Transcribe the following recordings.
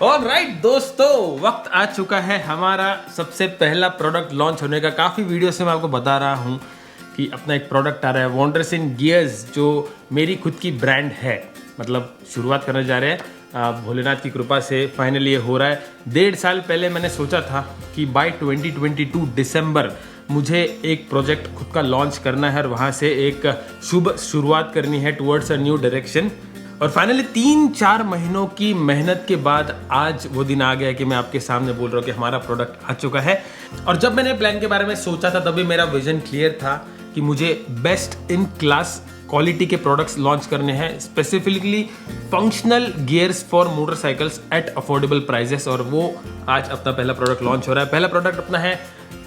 Alright दोस्तों, वक्त आ चुका है हमारा सबसे पहला प्रोडक्ट लॉन्च होने का। काफ़ी वीडियो से मैं आपको बता रहा हूँ कि अपना एक प्रोडक्ट आ रहा है वंडरसिन गियर्स, जो मेरी खुद की ब्रांड है। मतलब शुरुआत करने जा रहे हैं, भोलेनाथ की कृपा से फाइनली ये हो रहा है। 1.5 साल पहले मैंने सोचा था कि बाय 2022 दिसंबर मुझे एक प्रोजेक्ट खुद का लॉन्च करना है और वहाँ से एक शुभ शुरुआत करनी है टुवर्ड्स अ न्यू डायरेक्शन। और फाइनली 3-4 महीनों की मेहनत के बाद आज वो दिन आ गया कि मैं आपके सामने बोल रहा हूँ कि हमारा प्रोडक्ट आ चुका है। और जब मैंने प्लान के बारे में सोचा था तभी मेरा विजन क्लियर था कि मुझे बेस्ट इन क्लास क्वालिटी के प्रोडक्ट्स लॉन्च करने हैं, specifically functional gears for motorcycles at affordable prices. और वो आज अपना पहला प्रोडक्ट लॉन्च हो रहा है। पहला प्रोडक्ट अपना है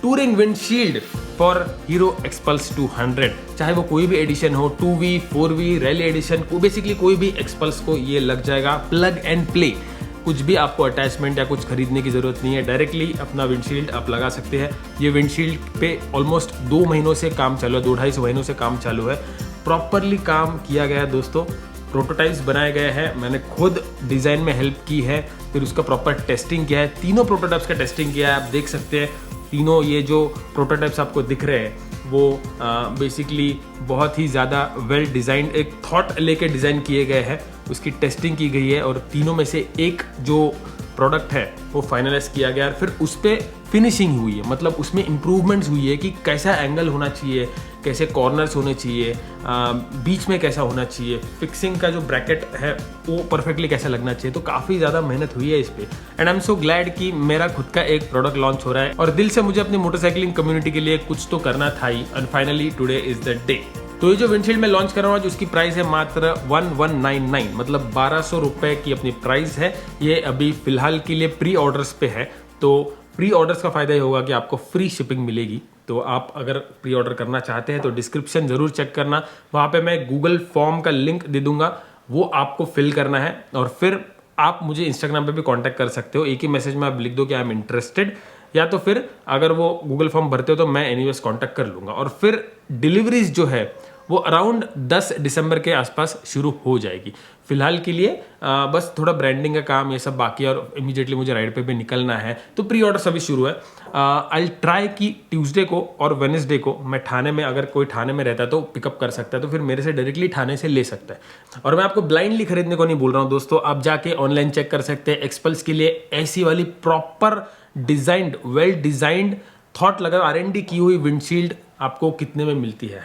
touring windshield for hero XPulse 200। चाहे वो कोई भी एडिशन हो, 2V 4V rally addition, basically कोई भी एक्सपल्स को ये लग जाएगा। प्लग एंड प्ले, कुछ भी आपको अटैचमेंट या कुछ खरीदने की ज़रूरत नहीं है, डायरेक्टली अपना विंडशील्ड आप लगा सकते हैं। ये विंडशील्ड पे ऑलमोस्ट 2 महीनों से काम चालू है, 2-2.5 महीनों से काम चालू है। प्रॉपरली काम किया गया है दोस्तों, प्रोटोटाइप्स बनाए गए हैं, मैंने खुद डिज़ाइन में हेल्प की है, फिर उसका प्रॉपर टेस्टिंग किया है। तीनों प्रोटोटाइप्स का टेस्टिंग किया है। आप देख सकते हैं तीनों ये जो प्रोटोटाइप्स आपको दिख रहे हैं वो बेसिकली बहुत ही ज़्यादा वेल डिज़ाइंड, एक थॉट लेके डिज़ाइन किए गए हैं, उसकी टेस्टिंग की गई है। और तीनों में से एक जो प्रोडक्ट है वो फाइनलाइज किया गया है, फिर उस पर फिनिशिंग हुई है। मतलब उसमें इम्प्रूवमेंट्स हुई है कि कैसा एंगल होना चाहिए, कैसे कॉर्नर्स होने चाहिए, बीच में कैसा होना चाहिए, फिक्सिंग का जो ब्रैकेट है वो परफेक्टली कैसा लगना चाहिए। तो काफ़ी ज़्यादा मेहनत हुई है इस पर, and I am so glad कि मेरा खुद का एक प्रोडक्ट लॉन्च हो रहा है। और दिल से मुझे अपनी मोटरसाइकिलिंग कम्युनिटी के लिए कुछ तो करना था ही, and finally today is the day. तो ये जो विंडशील्ड मैं लॉन्च कर रहा हूँ आज, उसकी प्राइस है मात्र 1199, मतलब 1200 रुपए की अपनी प्राइस है। ये अभी फिलहाल के लिए प्री ऑर्डर्स पे है। तो प्री ऑर्डर्स का फायदा ये होगा कि आपको फ्री शिपिंग मिलेगी। तो आप अगर प्री ऑर्डर करना चाहते हैं तो डिस्क्रिप्शन जरूर चेक करना, वहाँ पे मैं गूगल फॉर्म का लिंक दे दूंगा, वो आपको फिल करना है। और फिर आप मुझे इंस्टाग्राम पे भी कांटेक्ट कर सकते हो, एक ही मैसेज में आप लिख दो कि आई एम इंटरेस्टेड, या तो फिर अगर वो गूगल फॉर्म भरते हो तो मैं एनीवेज कांटेक्ट कर लूँगा। और फिर डिलीवरीज जो है वो अराउंड 10 दिसंबर के आसपास शुरू हो जाएगी। फिलहाल के लिए बस थोड़ा ब्रांडिंग का काम ये सब बाकी है, और इमीडिएटली मुझे राइड पे भी निकलना है। तो प्री ऑर्डर सभी शुरू है। आई ट्राई कि ट्यूसडे को और वेडनेसडे को मैं ठाणे में, अगर कोई ठाणे में रहता है तो पिकअप कर सकता है, तो फिर मेरे से डायरेक्टली ठाणे से ले सकता है। और मैं आपको ब्लाइंडली खरीदने को नहीं बोल रहा हूँ दोस्तों, आप जाके ऑनलाइन चेक कर सकते हैं। एक्सपल्स के लिए ऐसी वाली proper designed, well designed, thought लगा R&D की हुई विंडशील्ड आपको कितने में मिलती है?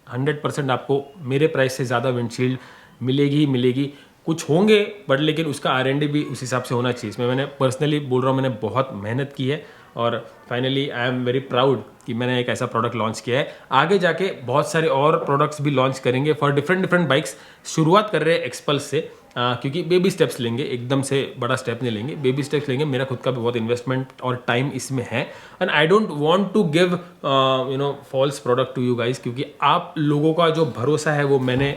100% आपको मेरे प्राइस से ज़्यादा विंडशील्ड मिलेगी ही मिलेगी। कुछ होंगे बट लेकिन उसका R&D भी उस हिसाब से होना चाहिए। इसमें मैंने पर्सनली बोल रहा हूँ, मैंने बहुत मेहनत की है और finally I am very proud कि मैंने एक ऐसा प्रोडक्ट लॉन्च किया है। आगे जाके बहुत सारे और प्रोडक्ट्स भी लॉन्च करेंगे फॉर डिफरेंट बाइक्स। शुरुआत कर रहे हैं एक्सपल्स से, क्योंकि बेबी स्टेप्स लेंगे, एकदम से बड़ा स्टेप नहीं लेंगे, बेबी स्टेप्स लेंगे। मेरा खुद का भी बहुत इन्वेस्टमेंट और टाइम इसमें है, and I don't want to give false product to you guys, क्योंकि आप लोगों का जो भरोसा है वो मैंने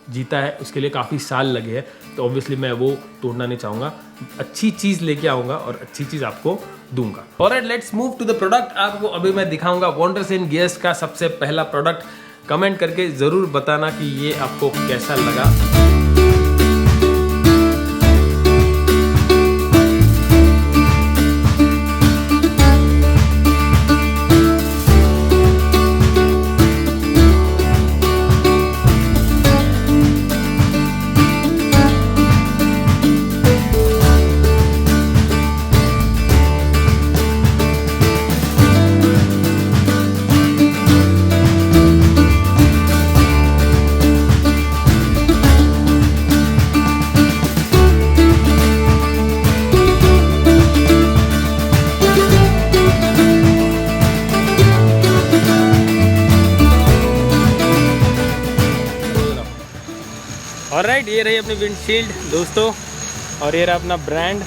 जीता है, उसके लिए काफ़ी साल लगे हैं। तो ऑब्वियसली मैं वो तोड़ना नहीं चाहूँगा, अच्छी चीज़ लेके आऊँगा और अच्छी चीज़ आपको दूंगा। Alright, let's move to the product. आपको अभी मैं दिखाऊंगा वंडरसिन गियर्स का सबसे पहला प्रोडक्ट। कमेंट करके ज़रूर बताना कि ये आपको कैसा लगा। ऑलराइट, ये रही अपनी विंडशील्ड दोस्तों, और ये रहा अपना ब्रांड।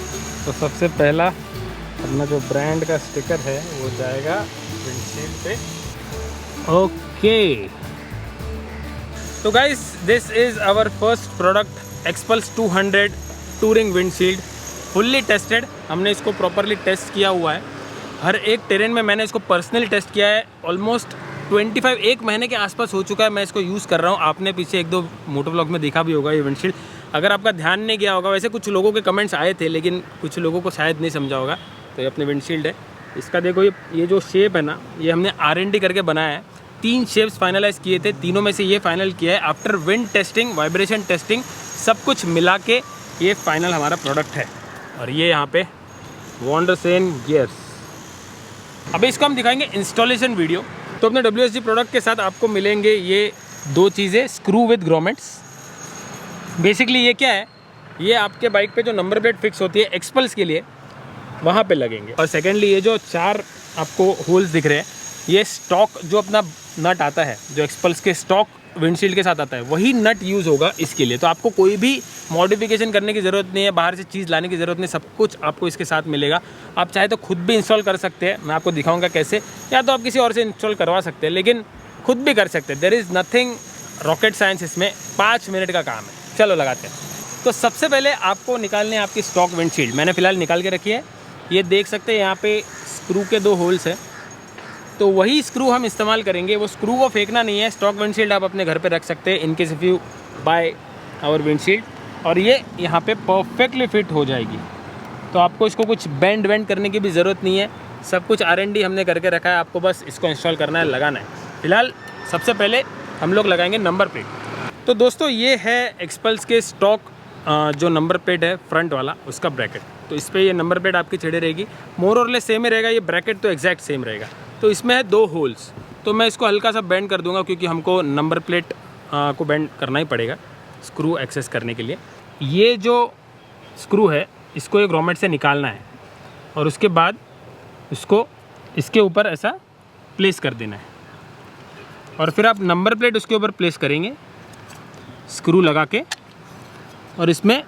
तो सबसे पहला अपना जो ब्रांड का स्टिकर है वो जाएगा विंडशील्ड पे। ओके, तो guys this is our first product, Xpulse 200 touring windshield, fully tested. हमने इसको प्रॉपरली टेस्ट किया हुआ है, हर एक टेरेन में मैंने इसको पर्सनली टेस्ट किया है। ऑलमोस्ट 1 महीने के आसपास हो चुका है मैं इसको यूज़ कर रहा हूँ। आपने पीछे 1-2 मोटो व्लॉग में देखा भी होगा ये विंडशील्ड। अगर आपका ध्यान नहीं गया होगा, वैसे कुछ लोगों के कमेंट्स आए थे लेकिन कुछ लोगों को शायद नहीं समझा होगा। तो ये अपने विंडशील्ड है, इसका देखो ये जो शेप है ना, ये हमने R&D करके बनाया है। 3 शेप्स फाइनलाइज किए थे, तीनों में से ये फाइनल किया है after wind testing, vibration testing, सब कुछ मिला के ये फाइनल हमारा प्रोडक्ट है। और ये यहाँ पे वॉन्डरसेन गियर्स। अभी इसको हम दिखाएंगे इंस्टॉलेशन वीडियो। तो अपने WSG प्रोडक्ट के साथ आपको मिलेंगे ये 2 चीज़ें, स्क्रू विद ग्रोमेट्स। बेसिकली ये क्या है, ये आपके बाइक पे जो नंबर प्लेट फिक्स होती है एक्सपल्स के लिए, वहाँ पे लगेंगे। और सेकेंडली ये जो 4 आपको होल्स दिख रहे हैं, ये स्टॉक जो अपना नट आता है, जो एक्सपल्स के स्टॉक विंडशील्ड के साथ आता है, वही नट यूज़ होगा इसके लिए। तो आपको कोई भी मॉडिफिकेशन करने की ज़रूरत नहीं है, बाहर से चीज़ लाने की ज़रूरत नहीं, सब कुछ आपको इसके साथ मिलेगा। आप चाहे तो खुद भी इंस्टॉल कर सकते हैं, मैं आपको दिखाऊंगा कैसे, या तो आप किसी और से इंस्टॉल करवा सकते हैं, लेकिन खुद भी कर सकते हैं। There is nothing rocket science इसमें, 5 मिनट का काम है। चलो लगाते हैं। तो सबसे पहले आपको निकालने हैं आपकी स्टॉक विंडशील्ड। मैंने फ़िलहाल निकाल के रखी है, ये देख सकते हैं यहाँ पे स्क्रू के 2 होल्स हैं, तो वही स्क्रू हम इस्तेमाल करेंगे। वो स्क्रू को फेंकना नहीं है। स्टॉक विंडशील्ड आप अपने घर पे रख सकते हैं in case if you buy our windshield, और ये यहाँ पे परफेक्टली फिट हो जाएगी। तो आपको इसको कुछ बेंड करने की भी ज़रूरत नहीं है, सब कुछ R&D हमने करके रखा है। आपको बस इसको इंस्टॉल करना है, लगाना है। फिलहाल सबसे पहले हम लोग लगाएंगे नंबर प्लेट। तो दोस्तों ये है एक्सपल्स के स्टॉक जो नंबर प्लेट है फ्रंट वाला, उसका ब्रैकेट। तो इस पर ये नंबर प्लेट आपकी छिड़ी रहेगी, मोर और लेस सेम ही रहेगा। ये ब्रैकेट तो एग्जैक्ट सेम रहेगा। तो इसमें है 2 होल्स, तो मैं इसको हल्का सा बेंड कर दूंगा क्योंकि हमको नंबर प्लेट को बेंड करना ही पड़ेगा स्क्रू एक्सेस करने के लिए। ये जो स्क्रू है इसको एक ग्रोमेट से निकालना है और उसके बाद इसको इसके ऊपर ऐसा प्लेस कर देना है, और फिर आप नंबर प्लेट उसके ऊपर प्लेस करेंगे स्क्रू लगा के, और इसमें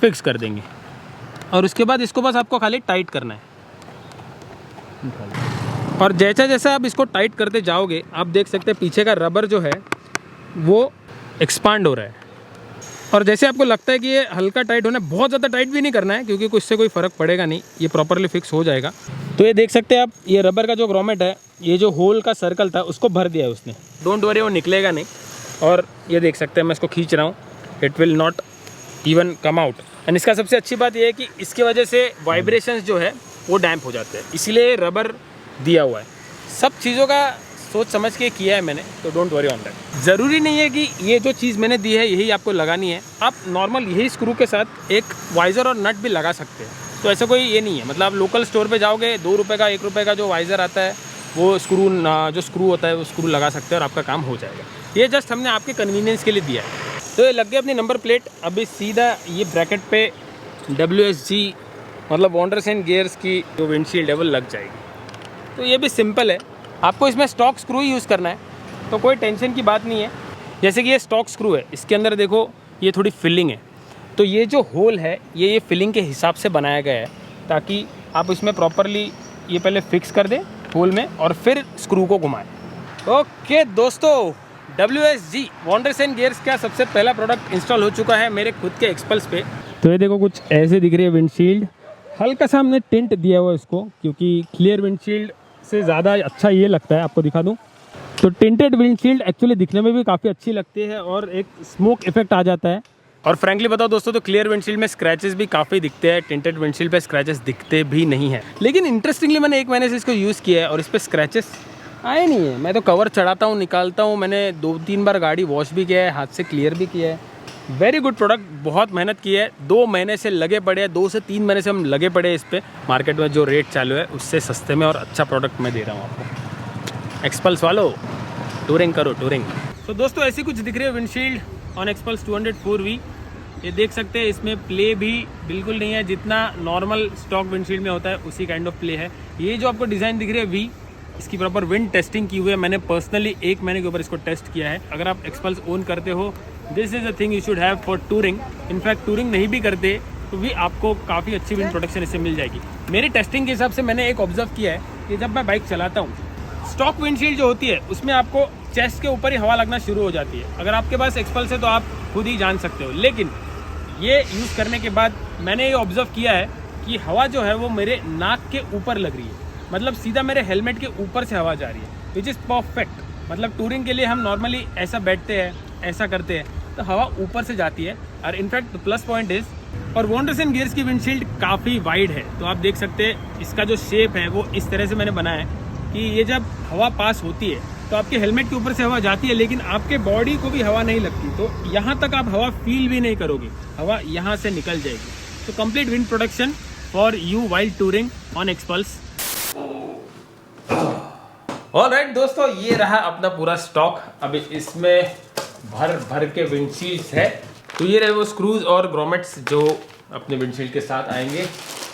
फिक्स कर देंगे। और उसके बाद इसको बस आपको खाली टाइट करना है। और जैसा जैसा आप इसको टाइट करते जाओगे, आप देख सकते हैं पीछे का रबर जो है वो एक्सपांड हो रहा है। और जैसे आपको लगता है कि ये हल्का टाइट होना है, बहुत ज़्यादा टाइट भी नहीं करना है क्योंकि उससे कोई फ़र्क पड़ेगा नहीं, ये प्रॉपरली फिक्स हो जाएगा। तो ये देख सकते हैं आप, ये रबर का जो ग्रोमेट है, ये जो होल का सर्कल था उसको भर दिया है उसने। डोंट वरी, वो निकलेगा नहीं। और ये देख सकते हैं मैं इसको खींच रहा हूँ, it will not even come out. And इसका सबसे अच्छी बात ये है कि इसकी वजह से वाइब्रेशंस जो है वो डैम्प हो जाते हैं, इसीलिए रबर दिया हुआ है। सब चीज़ों का सोच समझ के किया है मैंने, तो डोंट वरी ऑन दैट। ज़रूरी नहीं है कि ये जो चीज़ मैंने दी है यही आपको लगानी है। आप नॉर्मल यही स्क्रू के साथ एक वाइज़र और नट भी लगा सकते हैं। तो ऐसा कोई ये नहीं है, मतलब आप लोकल स्टोर पे जाओगे, 2 रुपये का 1 रुपये का जो वाइज़र आता है, वो जो स्क्रू होता है वो स्क्रू लगा सकते हैं और आपका काम हो जाएगा। ये जस्ट हमने आपके कन्वीनियंस के लिए दिया है। तो ये लग गई अपनी नंबर प्लेट। अभी सीधा ये ब्रैकेट पे WSG मतलब वॉन्डरसेन गियर्स की जो विंडशील्ड है वो लग जाएगी। तो ये भी सिंपल है, आपको इसमें स्टॉक स्क्रू यूज़ करना है, तो कोई टेंशन की बात नहीं है। जैसे कि ये स्टॉक स्क्रू है, इसके अंदर देखो ये थोड़ी फिलिंग है, तो ये जो होल है ये फिलिंग के हिसाब से बनाया गया है ताकि आप इसमें प्रॉपरली ये पहले फिक्स कर दें होल में और फिर स्क्रू को घुमाएं। ओके दोस्तों, WSG वॉन्डरसेन गियर्स का सबसे पहला प्रोडक्ट इंस्टॉल हो चुका है मेरे खुद के एक्सपल्स पे। तो ये देखो कुछ ऐसे दिख रही है विंडशील्ड। हल्का सा हमने टिंट दिया हुआ है इसको, क्योंकि क्लियर विंडशील्ड से ज़्यादा अच्छा ये लगता है। आपको दिखा दूँ तो टिंटेड विंडशील्ड एक्चुअली दिखने में भी काफ़ी अच्छी लगती है और एक स्मोक इफेक्ट आ जाता है। और फ्रैंकली बताओ दोस्तों, तो क्लियर विंडशील्ड में स्क्रैचेस भी काफ़ी दिखते हैं, टिंटेड विंडशील्ड पे स्क्रैचेस दिखते भी नहीं है। लेकिन इंटरेस्टिंगली मैंने 1 महीने से इसको यूज़ किया है और इस पर स्क्रैचेस आए नहीं है। मैं तो कवर चढ़ाता हूँ, निकालता हूँ, मैंने 2-3 बार गाड़ी वॉश भी किया है, हाथ से क्लियर भी किया है। वेरी गुड प्रोडक्ट, बहुत मेहनत की है, 2 महीने से लगे पड़े हैं, 2 से 3 महीने से हम लगे पड़े हैं इस पर। मार्केट में जो रेट चालू है उससे सस्ते में और अच्छा प्रोडक्ट मैं दे रहा हूँ आपको। एक्सपल्स वालों, टूरिंग करो, टूरिंग। तो दोस्तों ऐसी कुछ दिख रही है विंडशील्ड ऑन एक्सपल्स 204V। ये देख सकते हैं इसमें प्ले भी बिल्कुल नहीं है, जितना नॉर्मल स्टॉक विंडशील्ड में होता है उसी काइंड ऑफ प्ले है। ये जो आपको डिज़ाइन दिख रही है V, इसकी प्रॉपर विंड टेस्टिंग की हुई है। मैंने पर्सनली 1 महीने के ऊपर इसको टेस्ट किया है। अगर आप एक्सपल्स ओन करते हो, this is a thing you should have for touring. In fact touring नहीं भी करते तो भी आपको काफ़ी अच्छी विंड प्रोटेक्शन इससे मिल जाएगी। मेरी टेस्टिंग के हिसाब से मैंने एक ऑब्जर्व किया है कि जब मैं बाइक चलाता हूँ, स्टॉक विंडशील्ड जो होती है उसमें आपको चेस्ट के ऊपर ही हवा लगना शुरू हो जाती है। अगर आपके पास एक्सपल्स है तो आप खुद ही जान सकते हो, लेकिन ये यूज़ करने के बाद मैंने ये ऑब्जर्व किया है कि हवा जो है वो मेरे नाक के ऊपर लग रही है, मतलब सीधा मेरे हेलमेट के ऊपर से हवा जा रही है, विच इज़ परफेक्ट। मतलब टूरिंग के लिए हम नॉर्मली ऐसा बैठते हैं, ऐसा करते हैं तो हवा ऊपर से जाती है, और इनफैक्ट प्लस पॉइंट इज, और वॉन्डरसन गियर्स की विंडशील्ड काफ़ी वाइड है, तो आप देख सकते हैं इसका जो शेप है वो इस तरह से मैंने बनाया है कि ये जब हवा पास होती है तो आपके हेलमेट के ऊपर से हवा जाती है, लेकिन आपके बॉडी को भी हवा नहीं लगती, तो यहाँ तक आप हवा फील भी नहीं करोगे, हवा यहाँ से निकल जाएगी। तो complete wind protection for you while touring on XPulse. Alright दोस्तों, ये रहा अपना पूरा स्टॉक। अभी इसमें भर भर के विंडशील्ड्स है, तो ये रहे वो स्क्रूज और ग्रोमेट्स जो अपने विंडशील्ड के साथ आएंगे,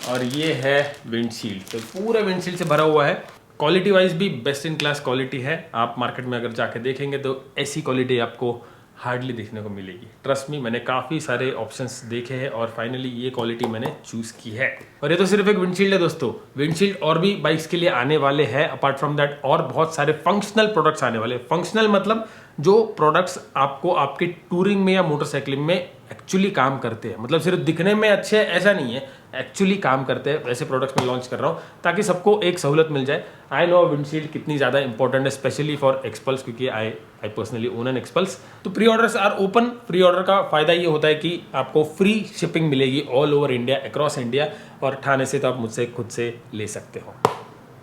और ये है विंडशील्ड। तो पूरा विंडशील्ड से भरा हुआ है। क्वालिटी वाइज भी बेस्ट इन क्लास क्वालिटी है। आप मार्केट में अगर जाके देखेंगे तो ऐसी क्वालिटी आपको हार्डली देखने को मिलेगी। ट्रस्ट मी, मैंने काफ़ी सारे ऑप्शंस देखे हैं और फाइनली ये क्वालिटी मैंने चूज़ की है। और ये तो सिर्फ एक विंडशील्ड है दोस्तों, विंडशील्ड और भी बाइक्स के लिए आने वाले हैं। अपार्ट फ्रॉम दैट और बहुत सारे फंक्शनल प्रोडक्ट्स आने वाले। फंक्शनल मतलब जो प्रोडक्ट्स आपको आपके टूरिंग में या मोटरसाइकिलिंग में एक्चुअली काम करते हैं, मतलब सिर्फ दिखने में अच्छे हैं ऐसा नहीं है, एक्चुअली काम करते हैं, वैसे प्रोडक्ट्स में लॉन्च कर रहा हूँ ताकि सबको एक सहूलत मिल जाए। आई नो विंडशील्ड कितनी ज़्यादा इंपॉर्टेंट है, स्पेशली फॉर एक्सपल्स, क्योंकि I personally own an XPulse. तो pre orders are open. Pre order का फायदा ये होता है कि आपको फ्री शिपिंग मिलेगी all over India, across India, और ठाणे से तो आप मुझसे खुद से ले सकते हो।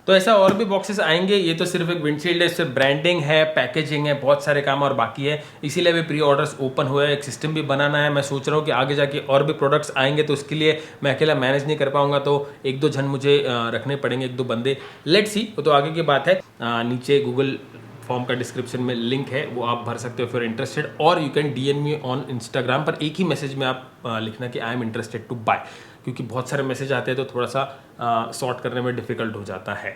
तो ऐसा और भी बॉक्सेस आएंगे। ये तो सिर्फ एक विंडशील्ड है, इससे ब्रांडिंग है, पैकेजिंग है, बहुत सारे काम और बाकी है, इसीलिए भी प्री ऑर्डर्स ओपन हुआ है। एक सिस्टम भी बनाना है। मैं सोच रहा हूँ कि आगे जाके और भी प्रोडक्ट्स आएंगे, तो उसके लिए मैं अकेला मैनेज नहीं कर पाऊंगा, तो एक दो जन मुझे रखने पड़ेंगे, एक दो बंदे। लेट्स सी, वो तो आगे की बात है। नीचे गूगल फॉर्म का डिस्क्रिप्शन में लिंक है, वो आप भर सकते हो फिर इंटरेस्टेड, और you can DM me on Instagram पर। एक ही मैसेज में आप लिखना कि I am interested to buy, क्योंकि बहुत सारे मैसेज आते हैं तो थोड़ा सा सॉर्ट करने में डिफिकल्ट हो जाता है।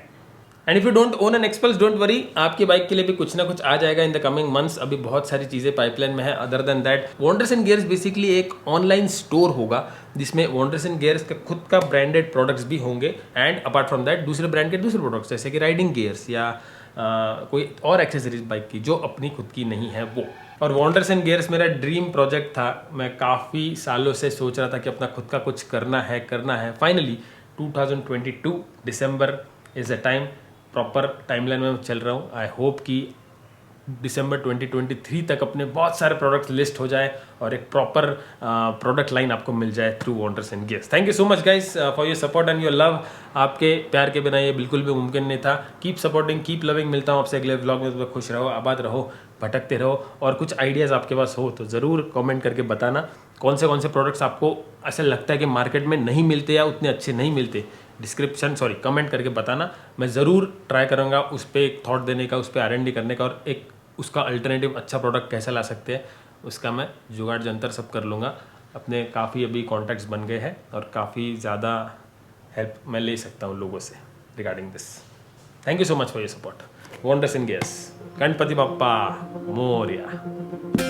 And if you don't own an Xpulse, don't worry, आपकी बाइक के लिए भी कुछ ना कुछ आ जाएगा इन द कमिंग मंथ्स। अभी बहुत सारी चीज़ें पाइपलाइन में है। Other than that, Wanderson gears basically एक ऑनलाइन स्टोर होगा जिसमें वॉन्डरसन गियर्स का खुद का ब्रांडेड प्रोडक्ट्स भी होंगे, एंड अपार्ट फ्रॉम दैट दूसरे ब्रांड के दूसरे प्रोडक्ट्स, जैसे कि राइडिंग गियर्स या कोई और एक्सेसरीज बाइक की जो अपनी खुद की नहीं है वो। और वॉन्डरसन गियर्स मेरा ड्रीम प्रोजेक्ट था। मैं काफ़ी सालों से सोच रहा था कि अपना खुद का कुछ करना है। Finally 2022 December is a time, proper timeline में चल रहा हूँ। आई होप कि दिसंबर 2023 तक अपने बहुत सारे प्रोडक्ट्स लिस्ट हो जाए और एक प्रॉपर प्रोडक्ट लाइन आपको मिल जाए through Wanderson gears. Thank you so much guys for your support and your love. आपके प्यार के बिना ये बिल्कुल भी मुमकिन नहीं था। Keep supporting, keep loving. मिलता हूँ आपसे अगले व्लॉग में। तो खुश रहो, आबाद रहो, भटकते रहो, और कुछ आइडियाज़ आपके पास हो तो ज़रूर कमेंट करके बताना कौन से प्रोडक्ट्स आपको ऐसा लगता है कि मार्केट में नहीं मिलते या उतने अच्छे नहीं मिलते। कमेंट करके बताना। मैं ज़रूर ट्राई करूँगा उस पर एक थॉट देने का, उस पर R&D करने का, और एक उसका अल्टरनेटिव अच्छा प्रोडक्ट कैसे ला सकते हैं उसका मैं जुगाड़ जंतर सब कर लूँगा। अपने काफ़ी अभी कॉन्टैक्ट्स बन गए हैं और काफ़ी ज़्यादा हेल्प मैं ले सकता हूँ लोगों से regarding this. Thank you so much for your support. Wanderson gears, Ganpati Bappa Morya.